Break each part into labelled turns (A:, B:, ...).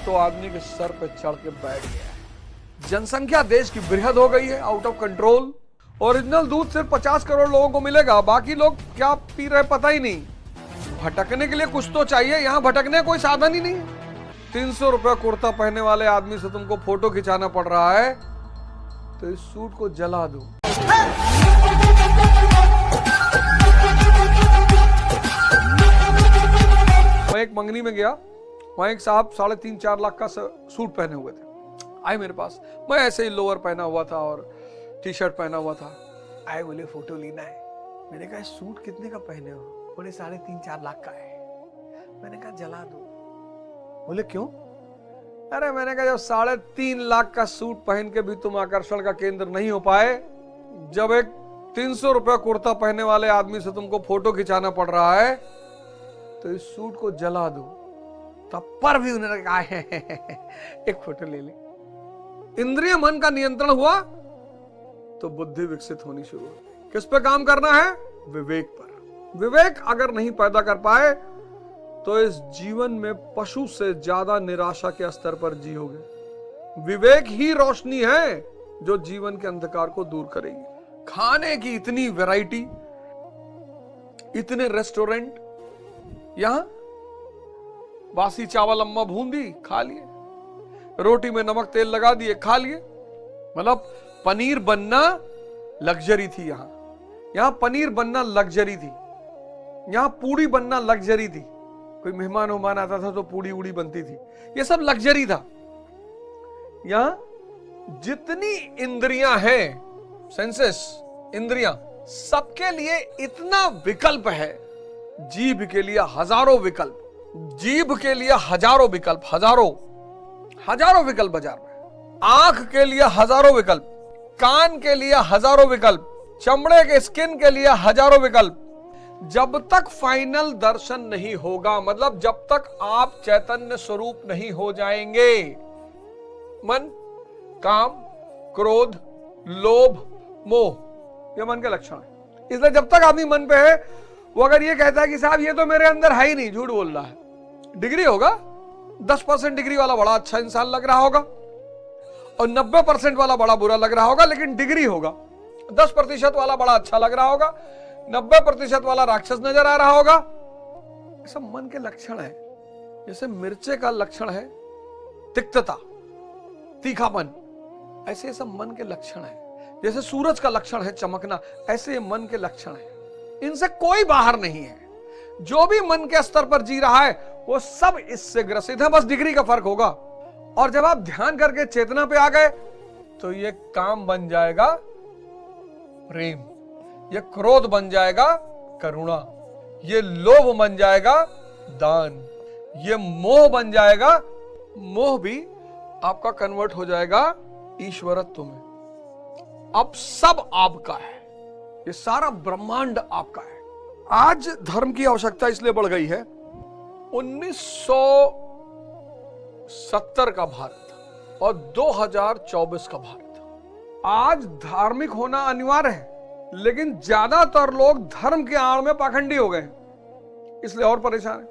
A: तो आदमी के सर पे चढ़ के बैठ गया है। जनसंख्या देश की बृहद हो गई है, आउट ऑफ कंट्रोल। ओरिजिनल दूध सिर्फ 50 करोड़ लोगों को मिलेगा, बाकी लोग क्या पी रहे पता ही नहीं। भटकने के लिए कुछ तो चाहिए, यहाँ भटकने कोई साधन ही नहीं है। 300 रुपया कुर्ता पहनने वाले आदमी से तुमको फोटो खिंचाना पड़ रहा है, तो इस सूट को जला दो। मैं एक मंगनी में गया, वहां एक साहब 3.5-4 लाख का सूट पहने हुए थे। आए मेरे पास, मैं ऐसे ही लोअर पहना हुआ था और टी शर्ट पहना हुआ था। आए, बोले फोटो लेना है। मैंने कहा सूट कितने का पहने हो? बोले 3.5-4 लाख का है। मैंने कहा जला दो। बोले क्यों? अरे मैंने कहा जब 3.5 लाख का सूट पहन के भी तुम आकर्षण का केंद्र नहीं हो पाए, जब एक 300 रुपया कुर्ता पहनने वाले आदमी से तुमको फोटो खिंचाना पड़ रहा है, तो इस सूट को जला दो। तब पर भी उन्होंने कहा एक फोटो ले ले। इंद्रिय मन का नियंत्रण हुआ तो बुद्धि विकसित होनी शुरू हो। किस पे काम करना है? विवेक पर। विवेक अगर नहीं पैदा कर पाए तो इस जीवन में पशु से ज्यादा निराशा के स्तर पर जियोगे। विवेक ही रोशनी है जो जीवन के अंधकार को दूर करेगी। खाने की इतनी वैरायटी, इतने रेस्टोरेंट, यहां बासी चावल अम्मा भून दी, खा लिए। रोटी में नमक तेल लगा दिए, खा लिए। मतलब पनीर बनना लग्जरी थी। यहां पनीर बनना लग्जरी थी। यहां पूड़ी बनना लग्जरी थी। कोई मेहमान उहमान आता था तो पूड़ी उड़ी बनती थी, ये सब लग्जरी था। यहां जितनी इंद्रियां हैं, सेंसेस, इंद्रियां, सबके लिए इतना विकल्प है। जीभ के लिए हजारों विकल्प, जीभ के लिए हजारों विकल्प, हजारों विकल्प बाजार में। आंख के लिए हजारों विकल्प, कान के लिए हजारों विकल्प, चमड़े के स्किन के लिए हजारों विकल्प। जब तक फाइनल दर्शन नहीं होगा, मतलब जब तक आप चैतन्य स्वरूप नहीं हो जाएंगे, मन, काम, क्रोध, लोभ, मोह, ये मन के लक्षण है। इसलिए जब तक आदमी मन पे है, वो अगर ये कहता है कि साहब ये तो मेरे अंदर है ही नहीं, झूठ बोल रहा है। डिग्री होगा, 10% डिग्री वाला बड़ा अच्छा इंसान लग रहा होगा और 90% वाला बड़ा बुरा लग रहा होगा, लेकिन डिग्री होगा। 10% वाला बड़ा अच्छा लग रहा होगा, 90% वाला राक्षस नजर आ रहा होगा। सब मन के लक्षण है। जैसे मिर्चे का लक्षण है तिक्तता, तीखापन, ऐसे सब मन के लक्षण है। जैसे सूरज का लक्षण है चमकना, ऐसे मन के लक्षण है। इनसे कोई बाहर नहीं है। जो भी मन के स्तर पर जी रहा है वो सब इससे ग्रसित है, बस डिग्री का फर्क होगा। और जब आप ध्यान करके चेतना पे आ गए तो ये काम बन जाएगा प्रेम, ये क्रोध बन जाएगा करुणा, ये लोभ बन जाएगा दान, ये मोह बन जाएगा, मोह भी आपका कन्वर्ट हो जाएगा ईश्वरत्व में। अब सब आपका है, ये सारा ब्रह्मांड आपका है। आज धर्म की आवश्यकता इसलिए बढ़ गई है। 1970 का भारत और 2024 का भारत, आज धार्मिक होना अनिवार्य है, लेकिन ज्यादातर लोग धर्म के आड़ में पाखंडी हो गए, इसलिए और परेशान है।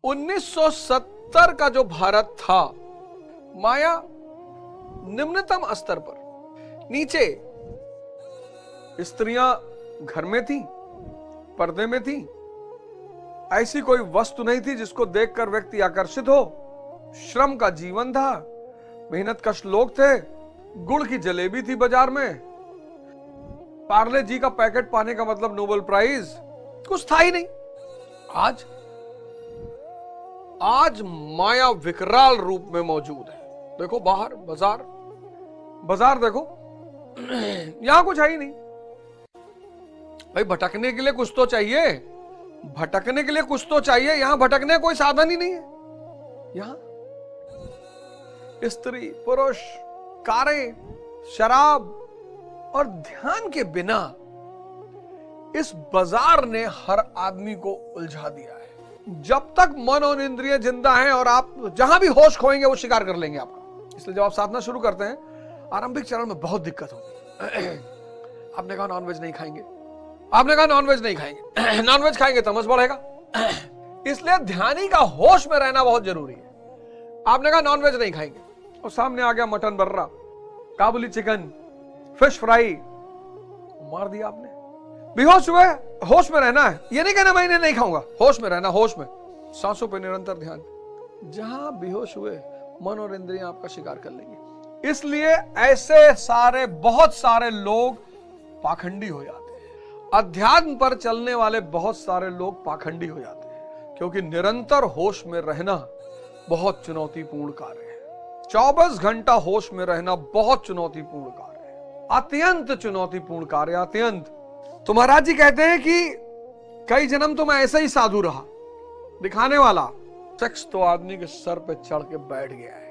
A: 1970 का जो भारत था, माया निम्नतम स्तर पर, नीचे स्त्रियां घर में थी, पर्दे में थी, ऐसी कोई वस्तु नहीं थी जिसको देखकर व्यक्ति आकर्षित हो। श्रम का जीवन था, मेहनत कश लोग थे, गुड़ की जलेबी थी बाजार में, पार्ले जी का पैकेट पाने का मतलब नोबेल प्राइज, कुछ था ही नहीं। आज माया विकराल रूप में मौजूद है। देखो बाहर बाजार देखो, यहां कुछ है ही नहीं। भाई भटकने के लिए कुछ तो चाहिए, भटकने के लिए कुछ तो चाहिए। यहां भटकने कोई साधन ही नहीं है। यहां स्त्री, पुरुष, कारें, शराब और ध्यान के बिना इस बाजार ने हर आदमी को उलझा दिया है। जब तक मन और इंद्रिय जिंदा हैं और आप जहां भी होश खोएंगे वो शिकार कर लेंगे आपका। इसलिए जब आप साधना शुरू करते हैं, आरंभिक चरण में बहुत दिक्कत होती है। आपने कहा नॉनवेज नहीं खाएंगे, आपने कहा नॉनवेज नहीं खाएंगे, नॉनवेज खाएंगे तमस बढ़ेगा। इसलिए ध्यानी का होश में रहना बहुत जरूरी है। आपने कहा नॉनवेज नहीं खाएंगे, और सामने आ गया मटन बर्रा, काबुली चिकन, फिश फ्राई, मार दिया आपने। बेहोश हुए, होश में रहना है। ये नहीं कहना मैं इन्हें नहीं खाऊंगा, होश में रहना, होश में, सांसों पे निरंतर ध्यान। जहां बेहोश हुए मन और इंद्रियां आपका शिकार कर लेंगे। इसलिए ऐसे सारे बहुत सारे लोग पाखंडी हो जाते हैं। अध्यात्म पर चलने वाले बहुत सारे लोग पाखंडी हो जाते हैं, क्योंकि निरंतर होश में रहना बहुत चुनौतीपूर्ण कार्य है। 24 घंटा होश में रहना बहुत चुनौतीपूर्ण कार्य है, अत्यंत चुनौतीपूर्ण कार्य, अत्यंत। तो महाराज जी कहते हैं कि कई जन्म तो मैं ऐसे ही साधु रहा, दिखाने वाला। सेक्स तो आदमी के सर पे चढ़ के बैठ गया है,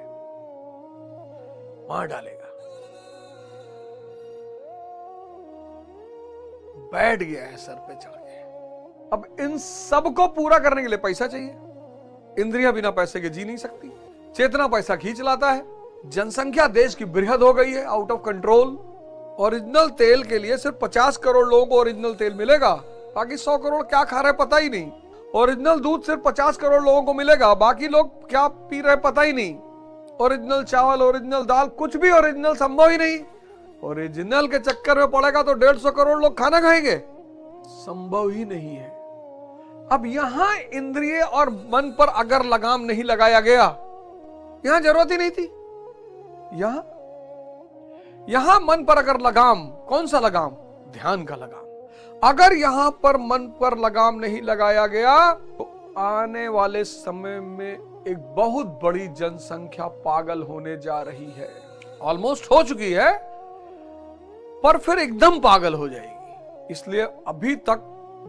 A: मार डालेगा, बैठ गया है सर पे चढ़ के। अब इन सब को पूरा करने के लिए पैसा चाहिए। इंद्रियां बिना पैसे के जी नहीं सकती, चेतना पैसा खींच लाता है। जनसंख्या देश की बृहद हो गई है, आउट ऑफ कंट्रोल। ओरिजिनल तेल के लिए सिर्फ 50 करोड़ लोगों को ओरिजिनल तेल मिलेगा, बाकी 100 करोड़ क्या खा रहे पता ही नहीं। ओरिजिनल दूध सिर्फ 50 करोड़ लोगों को मिलेगा, बाकी लोग क्या पी रहे पता ही नहीं। ओरिजिनल चावल, ओरिजिनल दाल, कुछ भी ओरिजिनल संभव ही नहीं। ओरिजिनल के चक्कर में पड़ेगा तो 150 करोड़ लोग खाना खाएंगे, संभव ही नहीं है। अब यहां इंद्रिय और मन पर अगर लगाम नहीं लगाया गया, यहां जरूरत ही नहीं थी। यहां मन पर अगर लगाम, कौन सा लगाम? ध्यान का लगाम। अगर यहां पर मन पर लगाम नहीं लगाया गया तो आने वाले समय में एक बहुत बड़ी जनसंख्या पागल होने जा रही है। ऑलमोस्ट हो चुकी है, पर फिर एकदम पागल हो जाएगी। इसलिए अभी तक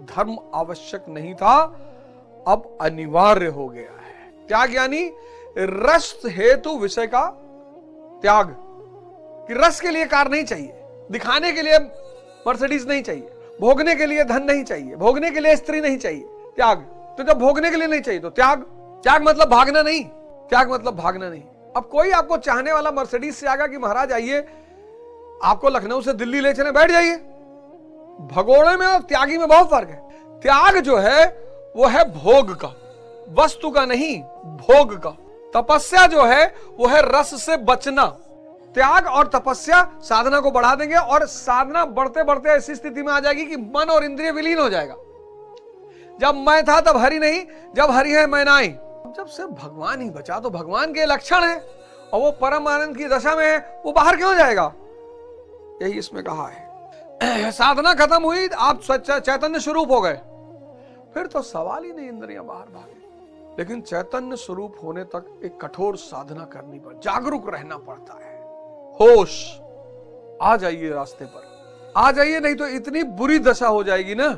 A: धर्म आवश्यक नहीं था, अब अनिवार्य हो गया है। त्याग यानी रस हेतु विषय का त्याग, कि रस के लिए कार नहीं चाहिए, दिखाने के लिए मर्सिडीज नहीं चाहिए, भोगने के लिए धन नहीं चाहिए, भोगने के लिए स्त्री नहीं चाहिए, त्याग। तो जब भोगने के लिए नहीं चाहिए तो त्याग। त्याग मतलब भागना नहीं, त्याग मतलब भागना नहीं। अब कोई आपको चाहने वाला मर्सिडीज से आगा कि महाराज आइए आपको लखनऊ से दिल्ली ले चले, बैठ जाइए। भगोड़े में और त्यागी में बहुत फर्क है। त्याग जो है वो है भोग का, वस्तु का नहीं, भोग का। तपस्या जो है वो है रस से बचना। त्याग और तपस्या साधना को बढ़ा देंगे, और साधना बढ़ते बढ़ते ऐसी स्थिति में आ जाएगी कि मन और इंद्रिय विलीन हो जाएगा। जब मैं था तब हरि नहीं, जब हरि है मैं नहीं। जब सिर्फ भगवान ही बचा तो भगवान के लक्षण है, और वो परम आनंद की दशा में है, वो बाहर क्यों जाएगा? यही इसमें कहा है। साधना खत्म हुई, आप चैतन्य स्वरूप हो गए, फिर तो सवाल ही नहीं इंद्रियां बाहर भागे। लेकिन चैतन्य स्वरूप होने तक एक कठोर साधना करनी पड़ती, जागरूक रहना पड़ता है। होश आ जाइए, रास्ते पर आ जाइए, नहीं तो इतनी बुरी दशा हो जाएगी ना,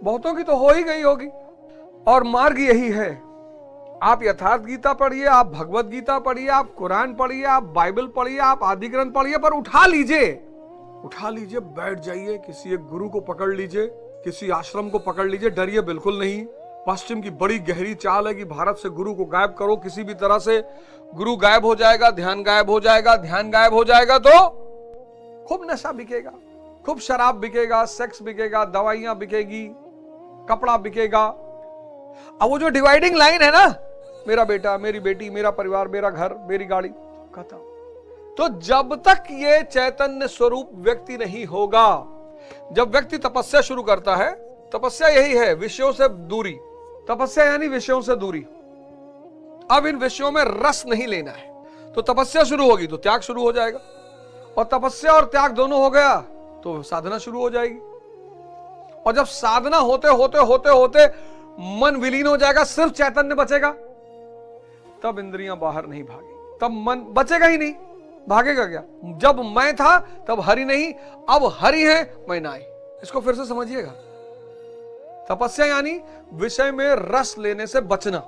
A: बहुतों की तो हो ही गई होगी। और मार्ग यही है, आप यथार्थ गीता पढ़िए, आप भगवत गीता पढ़िए, आप कुरान पढ़िए, आप बाइबल पढ़िए, आप आदि ग्रंथ पढ़िए, पर उठा लीजिए, बैठ जाइए, किसी एक गुरु को पकड़ लीजिए, किसी आश्रम को पकड़ लीजिए, डरिए बिल्कुल नहीं। पश्चिम की बड़ी गहरी चाल है कि भारत से गुरु को गायब करो, किसी भी तरह से गुरु गायब हो जाएगा, ध्यान गायब हो जाएगा। ध्यान गायब हो जाएगा तो खूब नशा बिकेगा, खूब शराब बिकेगा, सेक्स बिकेगा, दवाइयां बिकेगी, कपड़ा बिकेगा। अब वो जो डिवाइडिंग लाइन है ना, मेरा बेटा, मेरी बेटी, मेरा परिवार, मेरा घर, मेरी गाड़ी, खत्म। तो जब तक ये चैतन्य स्वरूप व्यक्ति नहीं होगा, जब व्यक्ति तपस्या शुरू करता है, तपस्या यही है, विषयों से दूरी। तपस्या यानी विषयों से दूरी। अब इन विषयों में रस नहीं लेना है, तो तपस्या शुरू होगी तो त्याग शुरू हो जाएगा, और तपस्या और त्याग दोनों हो गया तो साधना शुरू हो जाएगी। और जब साधना होते होते होते होते मन विलीन हो जाएगा, सिर्फ चैतन्य बचेगा, तब इंद्रियां बाहर नहीं भागेगी, तब मन बचेगा ही नहीं, भागेगा क्या? जब मैं था तब हरि नहीं, अब हरि है मैं नहीं। इसको फिर से समझिएगा। तपस्या यानी विषय में रस लेने से बचना।